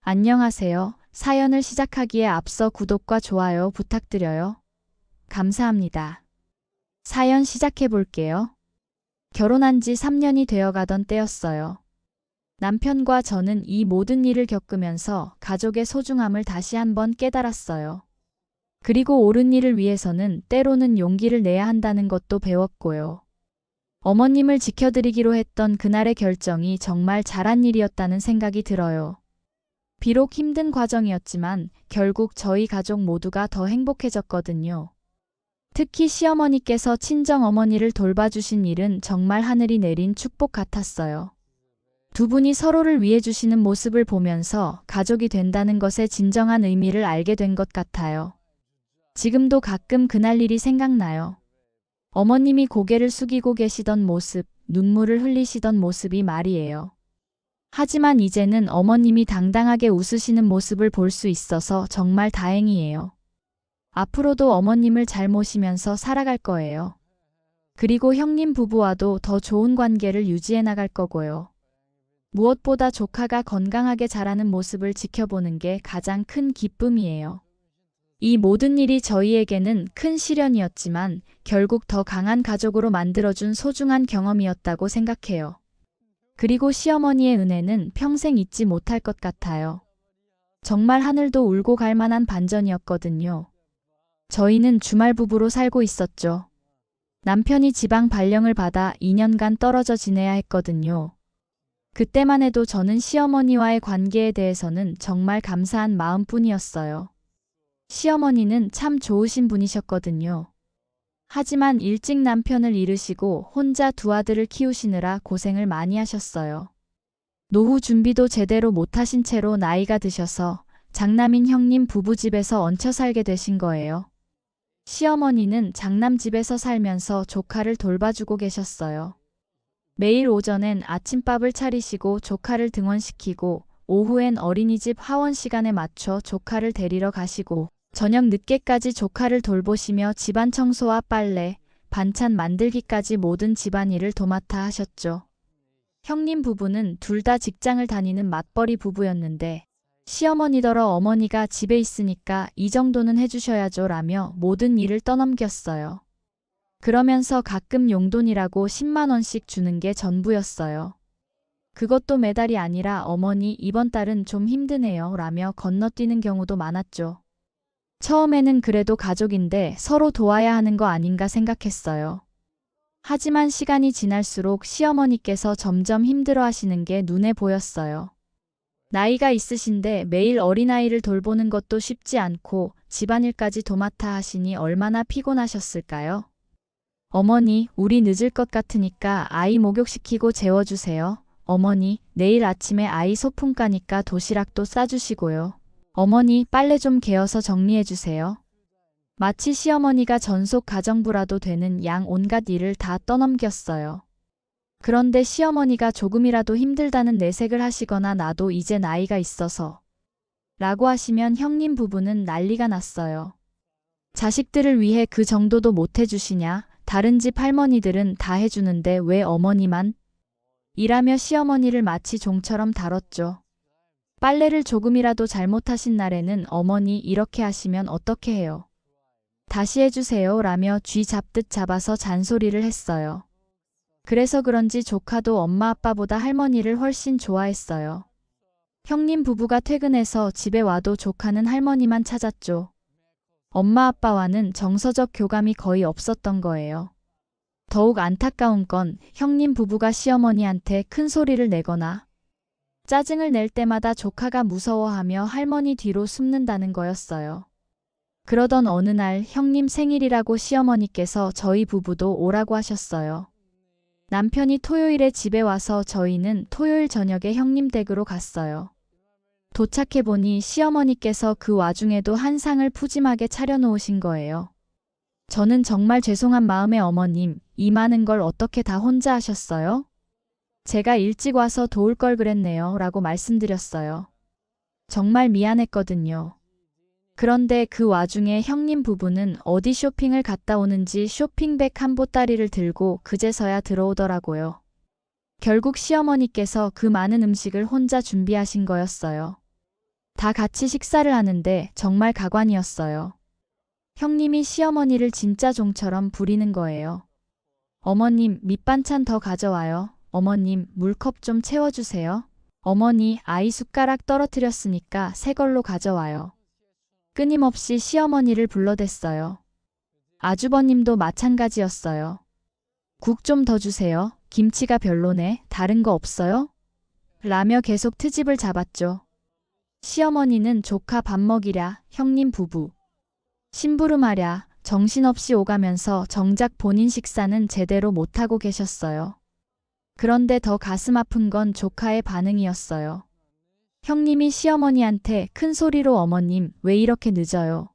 안녕하세요. 사연을 시작하기에 앞서 구독과 좋아요 부탁드려요. 감사합니다. 사연 시작해 볼게요. 결혼한 지 3년이 되어 가던 때였어요. 남편과 저는 이 모든 일을 겪으면서 가족의 소중함을 다시 한번 깨달았어요. 그리고 옳은 일을 위해서는 때로는 용기를 내야 한다는 것도 배웠고요. 어머님을 지켜드리기로 했던 그날의 결정이 정말 잘한 일이었다는 생각이 들어요. 비록 힘든 과정이었지만 결국 저희 가족 모두가 더 행복해졌거든요. 특히 시어머니께서 친정어머니를 돌봐주신 일은 정말 하늘이 내린 축복 같았어요. 두 분이 서로를 위해 주시는 모습을 보면서 가족이 된다는 것의 진정한 의미를 알게 된 것 같아요. 지금도 가끔 그날 일이 생각나요. 어머님이 고개를 숙이고 계시던 모습, 눈물을 흘리시던 모습이 말이에요. 하지만 이제는 어머님이 당당하게 웃으시는 모습을 볼 수 있어서 정말 다행이에요. 앞으로도 어머님을 잘 모시면서 살아갈 거예요. 그리고 형님 부부와도 더 좋은 관계를 유지해 나갈 거고요. 무엇보다 조카가 건강하게 자라는 모습을 지켜보는 게 가장 큰 기쁨이에요. 이 모든 일이 저희에게는 큰 시련이었지만 결국 더 강한 가족으로 만들어준 소중한 경험이었다고 생각해요. 그리고 시어머니의 은혜는 평생 잊지 못할 것 같아요. 정말 하늘도 울고 갈 만한 반전이었거든요. 저희는 주말 부부로 살고 있었죠. 남편이 지방 발령을 받아 2년간 떨어져 지내야 했거든요. 그때만 해도 저는 시어머니와의 관계에 대해서는 정말 감사한 마음뿐이었어요. 시어머니는 참 좋으신 분이셨거든요. 하지만 일찍 남편을 잃으시고 혼자 두 아들을 키우시느라 고생을 많이 하셨어요. 노후 준비도 제대로 못하신 채로 나이가 드셔서 장남인 형님 부부집에서 얹혀 살게 되신 거예요. 시어머니는 장남집에서 살면서 조카를 돌봐주고 계셨어요. 매일 오전엔 아침밥을 차리시고 조카를 등원시키고 오후엔 어린이집 하원 시간에 맞춰 조카를 데리러 가시고 저녁 늦게까지 조카를 돌보시며 집안 청소와 빨래, 반찬 만들기까지 모든 집안일을 도맡아 하셨죠. 형님 부부는 둘 다 직장을 다니는 맞벌이 부부였는데 시어머니더러 어머니가 집에 있으니까 이 정도는 해주셔야죠 라며 모든 일을 떠넘겼어요. 그러면서 가끔 용돈이라고 10만 원씩 주는 게 전부였어요. 그것도 매달이 아니라 어머니 이번 달은 좀 힘드네요 라며 건너뛰는 경우도 많았죠. 처음에는 그래도 가족인데 서로 도와야 하는 거 아닌가 생각했어요. 하지만 시간이 지날수록 시어머니께서 점점 힘들어 하시는 게 눈에 보였어요. 나이가 있으신데 매일 어린아이를 돌보는 것도 쉽지 않고 집안일까지 도맡아 하시니 얼마나 피곤하셨을까요? 어머니, 우리 늦을 것 같으니까 아이 목욕시키고 재워주세요. 어머니, 내일 아침에 아이 소풍 가니까 도시락도 싸주시고요. 어머니, 빨래 좀 개어서 정리해주세요. 마치 시어머니가 전속 가정부라도 되는 양 온갖 일을 다 떠넘겼어요. 그런데 시어머니가 조금이라도 힘들다는 내색을 하시거나 나도 이제 나이가 있어서 라고 하시면 형님 부부는 난리가 났어요. 자식들을 위해 그 정도도 못 해주시냐? 다른 집 할머니들은 다 해주는데 왜 어머니만? 이라며 시어머니를 마치 종처럼 다뤘죠. 빨래를 조금이라도 잘못하신 날에는 어머니 이렇게 하시면 어떻게 해요? 다시 해주세요 라며 쥐 잡듯 잡아서 잔소리를 했어요. 그래서 그런지 조카도 엄마 아빠보다 할머니를 훨씬 좋아했어요. 형님 부부가 퇴근해서 집에 와도 조카는 할머니만 찾았죠. 엄마 아빠와는 정서적 교감이 거의 없었던 거예요. 더욱 안타까운 건 형님 부부가 시어머니한테 큰 소리를 내거나 짜증을 낼 때마다 조카가 무서워하며 할머니 뒤로 숨는다는 거였어요. 그러던 어느 날 형님 생일이라고 시어머니께서 저희 부부도 오라고 하셨어요. 남편이 토요일에 집에 와서 저희는 토요일 저녁에 형님 댁으로 갔어요. 도착해보니 시어머니께서 그 와중에도 한상을 푸짐하게 차려놓으신 거예요. 저는 정말 죄송한 마음에 어머님, 이 많은 걸 어떻게 다 혼자 하셨어요? 제가 일찍 와서 도울 걸 그랬네요 라고 말씀드렸어요. 정말 미안했거든요. 그런데 그 와중에 형님 부부는 어디 쇼핑을 갔다 오는지 쇼핑백 한 보따리를 들고 그제서야 들어오더라고요. 결국 시어머니께서 그 많은 음식을 혼자 준비하신 거였어요. 다 같이 식사를 하는데 정말 가관이었어요. 형님이 시어머니를 진짜 종처럼 부리는 거예요. 어머님, 밑반찬 더 가져와요. 어머님, 물컵 좀 채워주세요. 어머니, 아이 숟가락 떨어뜨렸으니까 새 걸로 가져와요. 끊임없이 시어머니를 불러댔어요. 아주버님도 마찬가지였어요. 국 좀 더 주세요. 김치가 별로네. 다른 거 없어요? 라며 계속 트집을 잡았죠. 시어머니는 조카 밥 먹이랴, 형님 부부. 심부름하랴, 정신없이 오가면서 정작 본인 식사는 제대로 못하고 계셨어요. 그런데 더 가슴 아픈 건 조카의 반응이었어요. 형님이 시어머니한테 큰 소리로 어머님, 왜 이렇게 늦어요?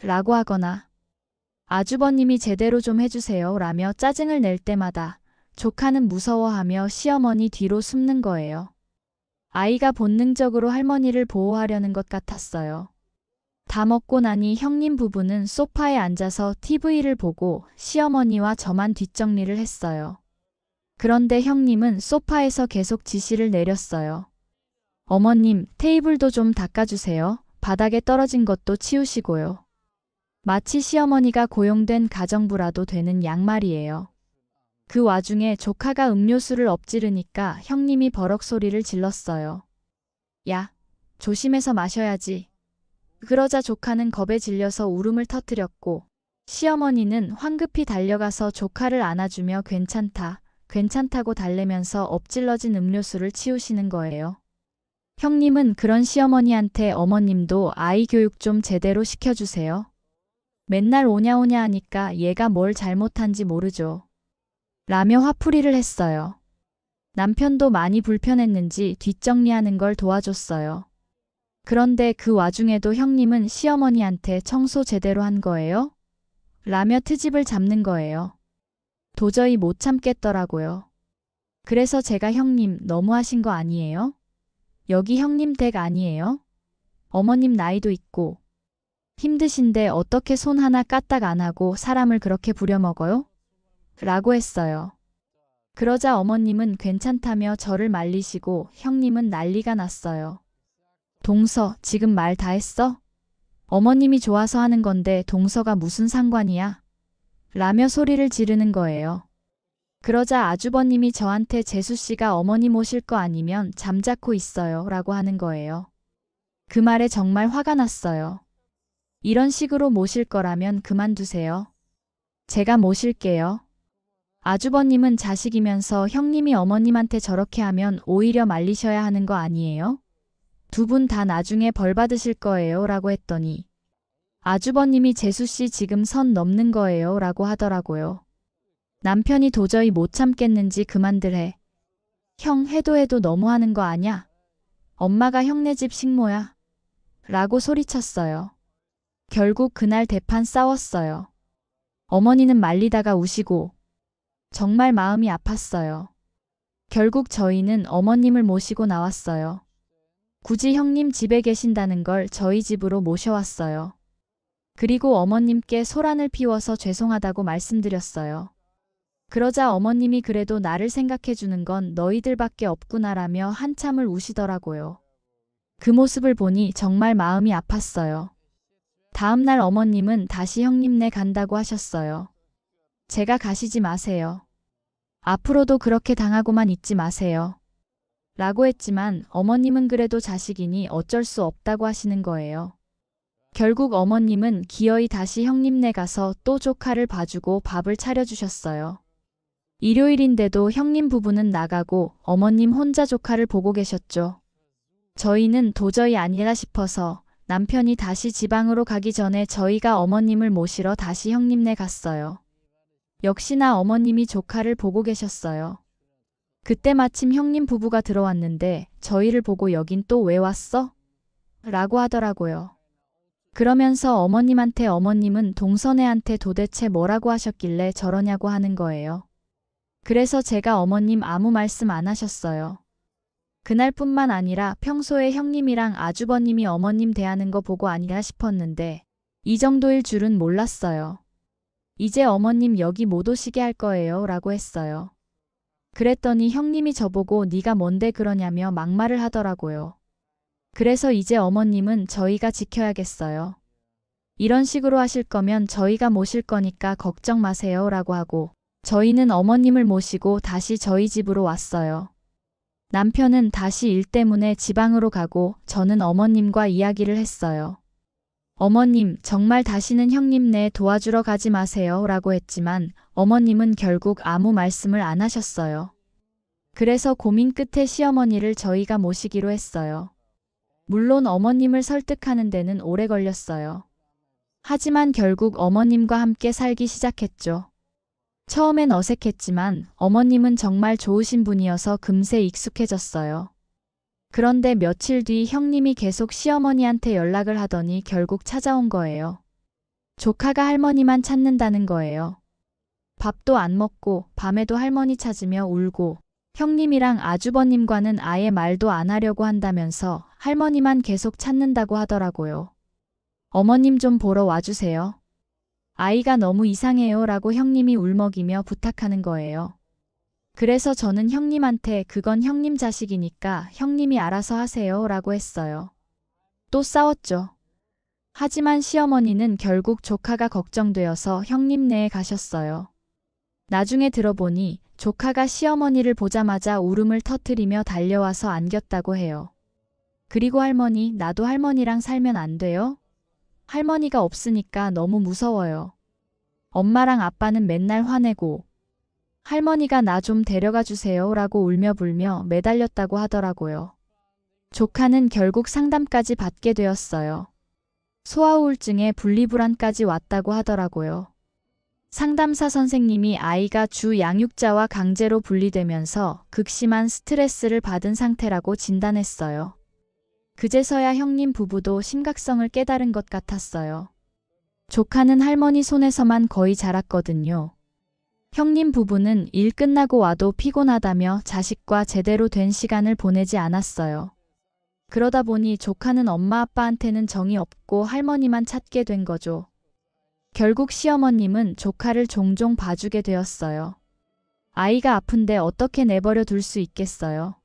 라고 하거나 아주버님이 제대로 좀 해주세요 라며 짜증을 낼 때마다 조카는 무서워하며 시어머니 뒤로 숨는 거예요. 아이가 본능적으로 할머니를 보호하려는 것 같았어요. 다 먹고 나니 형님 부부는 소파에 앉아서 TV를 보고 시어머니와 저만 뒷정리를 했어요. 그런데 형님은 소파에서 계속 지시를 내렸어요. 어머님, 테이블도 좀 닦아주세요. 바닥에 떨어진 것도 치우시고요. 마치 시어머니가 고용된 가정부라도 되는 양말이에요. 그 와중에 조카가 음료수를 엎지르니까 형님이 버럭 소리를 질렀어요. 야, 조심해서 마셔야지. 그러자 조카는 겁에 질려서 울음을 터뜨렸고 시어머니는 황급히 달려가서 조카를 안아주며 괜찮다, 괜찮다고 달래면서 엎질러진 음료수를 치우시는 거예요. 형님은 그런 시어머니한테 어머님도 아이 교육 좀 제대로 시켜주세요. 맨날 오냐오냐 하니까 얘가 뭘 잘못한지 모르죠. 라며 화풀이를 했어요. 남편도 많이 불편했는지 뒷정리하는 걸 도와줬어요. 그런데 그 와중에도 형님은 시어머니한테 청소 제대로 한 거예요? 라며 트집을 잡는 거예요. 도저히 못 참겠더라고요. 그래서 제가 형님 너무하신 거 아니에요? 여기 형님 댁 아니에요? 어머님 나이도 있고 힘드신데 어떻게 손 하나 까딱 안 하고 사람을 그렇게 부려먹어요? 라고 했어요. 그러자 어머님은 괜찮다며 저를 말리시고 형님은 난리가 났어요. 동서, 지금 말 다 했어? 어머님이 좋아서 하는 건데 동서가 무슨 상관이야? 라며 소리를 지르는 거예요. 그러자 아주버님이 저한테 재수씨가 어머니 모실 거 아니면 잠자코 있어요 라고 하는 거예요. 그 말에 정말 화가 났어요. 이런 식으로 모실 거라면 그만두세요. 제가 모실게요. 아주버님은 자식이면서 형님이 어머님한테 저렇게 하면 오히려 말리셔야 하는 거 아니에요? 두 분 다 나중에 벌 받으실 거예요 라고 했더니 아주버님이 재수씨 지금 선 넘는 거예요 라고 하더라고요. 남편이 도저히 못 참겠는지 그만들 해. 형 해도 해도 너무하는 거 아냐? 엄마가 형네 집 식모야. 라고 소리쳤어요. 결국 그날 대판 싸웠어요. 어머니는 말리다가 우시고 정말 마음이 아팠어요. 결국 저희는 어머님을 모시고 나왔어요. 굳이 형님 집에 계신다는 걸 저희 집으로 모셔왔어요. 그리고 어머님께 소란을 피워서 죄송하다고 말씀드렸어요. 그러자 어머님이 그래도 나를 생각해주는 건 너희들밖에 없구나라며 한참을 우시더라고요. 그 모습을 보니 정말 마음이 아팠어요. 다음날 어머님은 다시 형님네 간다고 하셨어요. 제가 가시지 마세요. 앞으로도 그렇게 당하고만 있지 마세요. 라고 했지만 어머님은 그래도 자식이니 어쩔 수 없다고 하시는 거예요. 결국 어머님은 기어이 다시 형님네 가서 또 조카를 봐주고 밥을 차려주셨어요. 일요일인데도 형님 부부는 나가고 어머님 혼자 조카를 보고 계셨죠. 저희는 도저히 아니라 싶어서 남편이 다시 지방으로 가기 전에 저희가 어머님을 모시러 다시 형님네 갔어요. 역시나 어머님이 조카를 보고 계셨어요. 그때 마침 형님 부부가 들어왔는데 저희를 보고 여긴 또 왜 왔어? 라고 하더라고요. 그러면서 어머님한테 어머님은 동선애한테 도대체 뭐라고 하셨길래 저러냐고 하는 거예요. 그래서 제가 어머님 아무 말씀 안 하셨어요. 그날뿐만 아니라 평소에 형님이랑 아주버님이 어머님 대하는 거 보고 아니라 싶었는데 이 정도일 줄은 몰랐어요. 이제 어머님 여기 못 오시게 할 거예요 라고 했어요. 그랬더니 형님이 저보고 네가 뭔데 그러냐며 막말을 하더라고요. 그래서 이제 어머님은 저희가 지켜야겠어요. 이런 식으로 하실 거면 저희가 모실 거니까 걱정 마세요 라고 하고 저희는 어머님을 모시고 다시 저희 집으로 왔어요. 남편은 다시 일 때문에 지방으로 가고 저는 어머님과 이야기를 했어요. 어머님, 정말 다시는 형님네 도와주러 가지 마세요 라고 했지만 어머님은 결국 아무 말씀을 안 하셨어요. 그래서 고민 끝에 시어머니를 저희가 모시기로 했어요. 물론 어머님을 설득하는 데는 오래 걸렸어요. 하지만 결국 어머님과 함께 살기 시작했죠. 처음엔 어색했지만 어머님은 정말 좋으신 분이어서 금세 익숙해졌어요. 그런데 며칠 뒤 형님이 계속 시어머니한테 연락을 하더니 결국 찾아온 거예요. 조카가 할머니만 찾는다는 거예요. 밥도 안 먹고 밤에도 할머니 찾으며 울고 형님이랑 아주버님과는 아예 말도 안 하려고 한다면서 할머니만 계속 찾는다고 하더라고요. 어머님 좀 보러 와주세요. 아이가 너무 이상해요 라고 형님이 울먹이며 부탁하는 거예요. 그래서 저는 형님한테 그건 형님 자식이니까 형님이 알아서 하세요 라고 했어요. 또 싸웠죠. 하지만 시어머니는 결국 조카가 걱정되어서 형님네에 가셨어요. 나중에 들어보니 조카가 시어머니를 보자마자 울음을 터뜨리며 달려와서 안겼다고 해요. 그리고 할머니, 나도 할머니랑 살면 안 돼요? 할머니가 없으니까 너무 무서워요. 엄마랑 아빠는 맨날 화내고 할머니가 나 좀 데려가 주세요 라고 울며 불며 매달렸다고 하더라고요. 조카는 결국 상담까지 받게 되었어요. 소아우울증에 분리불안까지 왔다고 하더라고요. 상담사 선생님이 아이가 주 양육자와 강제로 분리되면서 극심한 스트레스를 받은 상태라고 진단했어요. 그제서야 형님 부부도 심각성을 깨달은 것 같았어요. 조카는 할머니 손에서만 거의 자랐거든요. 형님 부부는 일 끝나고 와도 피곤하다며 자식과 제대로 된 시간을 보내지 않았어요. 그러다 보니 조카는 엄마 아빠한테는 정이 없고 할머니만 찾게 된 거죠. 결국 시어머님은 조카를 종종 봐주게 되었어요. 아이가 아픈데 어떻게 내버려 둘 수 있겠어요.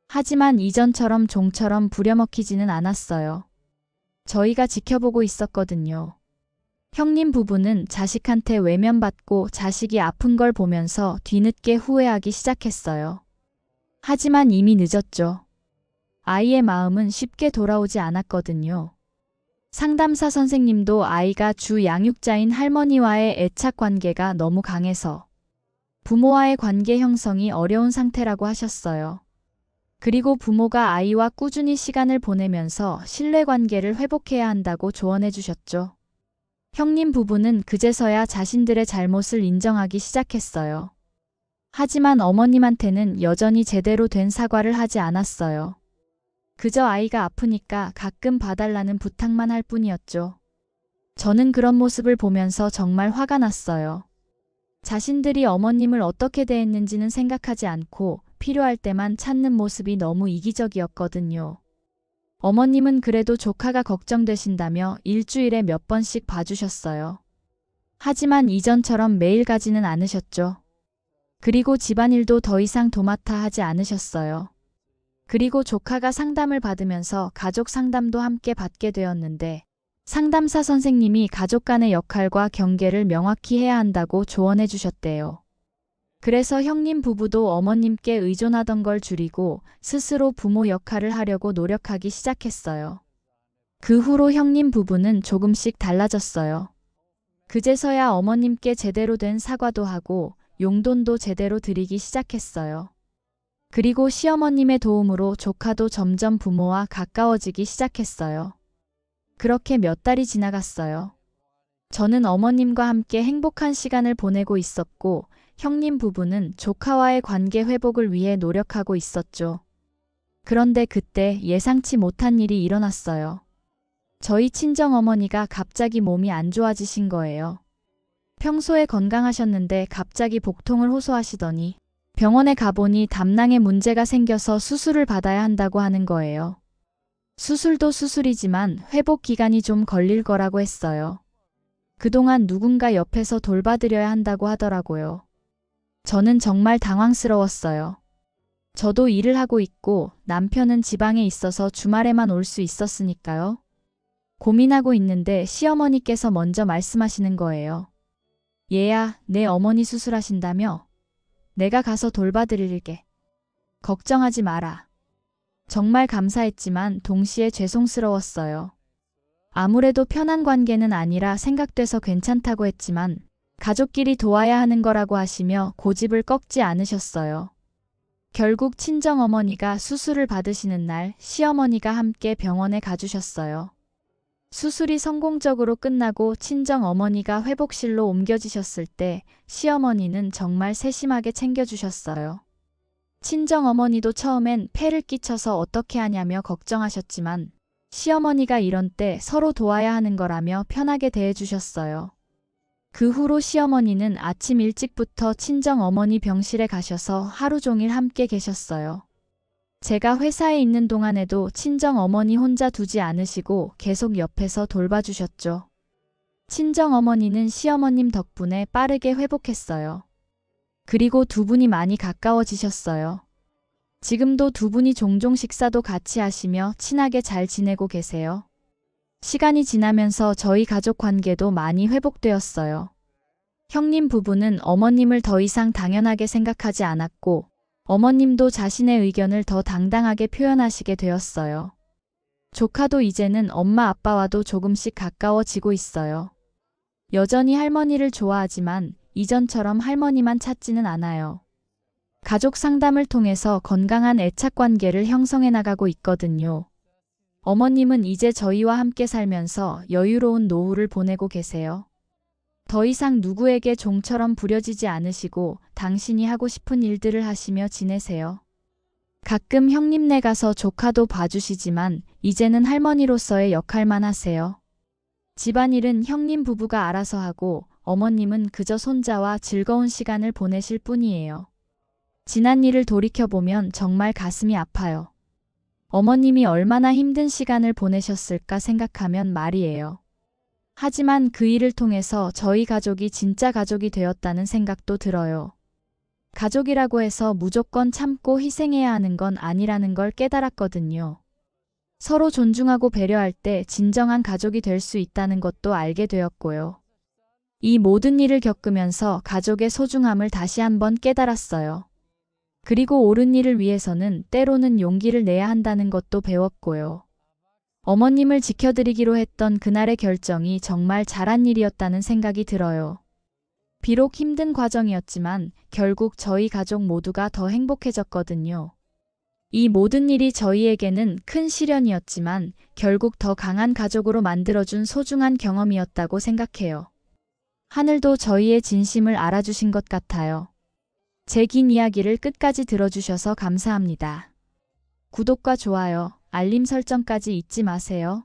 하지만 이전처럼 종처럼 부려먹히지는 않았어요. 저희가 지켜보고 있었거든요. 형님 부부는 자식한테 외면받고 자식이 아픈 걸 보면서 뒤늦게 후회하기 시작했어요. 하지만 이미 늦었죠. 아이의 마음은 쉽게 돌아오지 않았거든요. 상담사 선생님도 아이가 주 양육자인 할머니와의 애착 관계가 너무 강해서 부모와의 관계 형성이 어려운 상태라고 하셨어요. 그리고 부모가 아이와 꾸준히 시간을 보내면서 신뢰관계를 회복해야 한다고 조언해 주셨죠. 형님 부부는 그제서야 자신들의 잘못을 인정하기 시작했어요. 하지만 어머님한테는 여전히 제대로 된 사과를 하지 않았어요. 그저 아이가 아프니까 가끔 봐달라는 부탁만 할 뿐이었죠. 저는 그런 모습을 보면서 정말 화가 났어요. 자신들이 어머님을 어떻게 대했는지는 생각하지 않고 필요할 때만 찾는 모습이 너무 이기적이었거든요. 어머님은 그래도 조카가 걱정되신다며 일주일에 몇 번씩 봐주셨어요. 하지만 이전처럼 매일 가지는 않으셨죠. 그리고 집안일도 더 이상 도맡아 하지 않으셨어요. 그리고 조카가 상담을 받으면서 가족 상담도 함께 받게 되었는데 상담사 선생님이 가족 간의 역할과 경계를 명확히 해야 한다고 조언해 주셨대요. 그래서 형님 부부도 어머님께 의존하던 걸 줄이고 스스로 부모 역할을 하려고 노력하기 시작했어요. 그 후로 형님 부부는 조금씩 달라졌어요. 그제서야 어머님께 제대로 된 사과도 하고 용돈도 제대로 드리기 시작했어요. 그리고 시어머님의 도움으로 조카도 점점 부모와 가까워지기 시작했어요. 그렇게 몇 달이 지나갔어요. 저는 어머님과 함께 행복한 시간을 보내고 있었고 형님 부부는 조카와의 관계 회복을 위해 노력하고 있었죠. 그런데 그때 예상치 못한 일이 일어났어요. 저희 친정어머니가 갑자기 몸이 안 좋아지신 거예요. 평소에 건강하셨는데 갑자기 복통을 호소하시더니 병원에 가보니 담낭에 문제가 생겨서 수술을 받아야 한다고 하는 거예요. 수술도 수술이지만 회복 기간이 좀 걸릴 거라고 했어요. 그동안 누군가 옆에서 돌봐드려야 한다고 하더라고요. 저는 정말 당황스러웠어요. 저도 일을 하고 있고 남편은 지방에 있어서 주말에만 올 수 있었으니까요. 고민하고 있는데 시어머니께서 먼저 말씀하시는 거예요. 얘야, 내 어머니 수술하신다며? 내가 가서 돌봐드릴게. 걱정하지 마라. 정말 감사했지만 동시에 죄송스러웠어요. 아무래도 편한 관계는 아니라 생각돼서 괜찮다고 했지만 가족끼리 도와야 하는 거라고 하시며 고집을 꺾지 않으셨어요. 결국 친정어머니가 수술을 받으시는 날 시어머니가 함께 병원에 가주셨어요. 수술이 성공적으로 끝나고 친정어머니가 회복실로 옮겨지셨을 때 시어머니는 정말 세심하게 챙겨주셨어요. 친정어머니도 처음엔 폐를 끼쳐서 어떻게 하냐며 걱정하셨지만 시어머니가 이런 때 서로 도와야 하는 거라며 편하게 대해주셨어요. 그 후로 시어머니는 아침 일찍부터 친정어머니 병실에 가셔서 하루 종일 함께 계셨어요. 제가 회사에 있는 동안에도 친정어머니 혼자 두지 않으시고 계속 옆에서 돌봐주셨죠. 친정어머니는 시어머님 덕분에 빠르게 회복했어요. 그리고 두 분이 많이 가까워지셨어요. 지금도 두 분이 종종 식사도 같이 하시며 친하게 잘 지내고 계세요. 시간이 지나면서 저희 가족 관계도 많이 회복되었어요. 형님 부부는 어머님을 더 이상 당연하게 생각하지 않았고 어머님도 자신의 의견을 더 당당하게 표현하시게 되었어요. 조카도 이제는 엄마 아빠와도 조금씩 가까워지고 있어요. 여전히 할머니를 좋아하지만 이전처럼 할머니만 찾지는 않아요. 가족 상담을 통해서 건강한 애착 관계를 형성해 나가고 있거든요. 어머님은 이제 저희와 함께 살면서 여유로운 노후를 보내고 계세요. 더 이상 누구에게 종처럼 부려지지 않으시고 당신이 하고 싶은 일들을 하시며 지내세요. 가끔 형님네 가서 조카도 봐주시지만 이제는 할머니로서의 역할만 하세요. 집안일은 형님 부부가 알아서 하고 어머님은 그저 손자와 즐거운 시간을 보내실 뿐이에요. 지난 일을 돌이켜보면 정말 가슴이 아파요. 어머님이 얼마나 힘든 시간을 보내셨을까 생각하면 말이에요. 하지만 그 일을 통해서 저희 가족이 진짜 가족이 되었다는 생각도 들어요. 가족이라고 해서 무조건 참고 희생해야 하는 건 아니라는 걸 깨달았거든요. 서로 존중하고 배려할 때 진정한 가족이 될 수 있다는 것도 알게 되었고요. 이 모든 일을 겪으면서 가족의 소중함을 다시 한번 깨달았어요. 그리고 옳은 일을 위해서는 때로는 용기를 내야 한다는 것도 배웠고요. 어머님을 지켜드리기로 했던 그날의 결정이 정말 잘한 일이었다는 생각이 들어요. 비록 힘든 과정이었지만 결국 저희 가족 모두가 더 행복해졌거든요. 이 모든 일이 저희에게는 큰 시련이었지만 결국 더 강한 가족으로 만들어준 소중한 경험이었다고 생각해요. 하늘도 저희의 진심을 알아주신 것 같아요. 제 긴 이야기를 끝까지 들어주셔서 감사합니다. 구독과 좋아요, 알림 설정까지 잊지 마세요.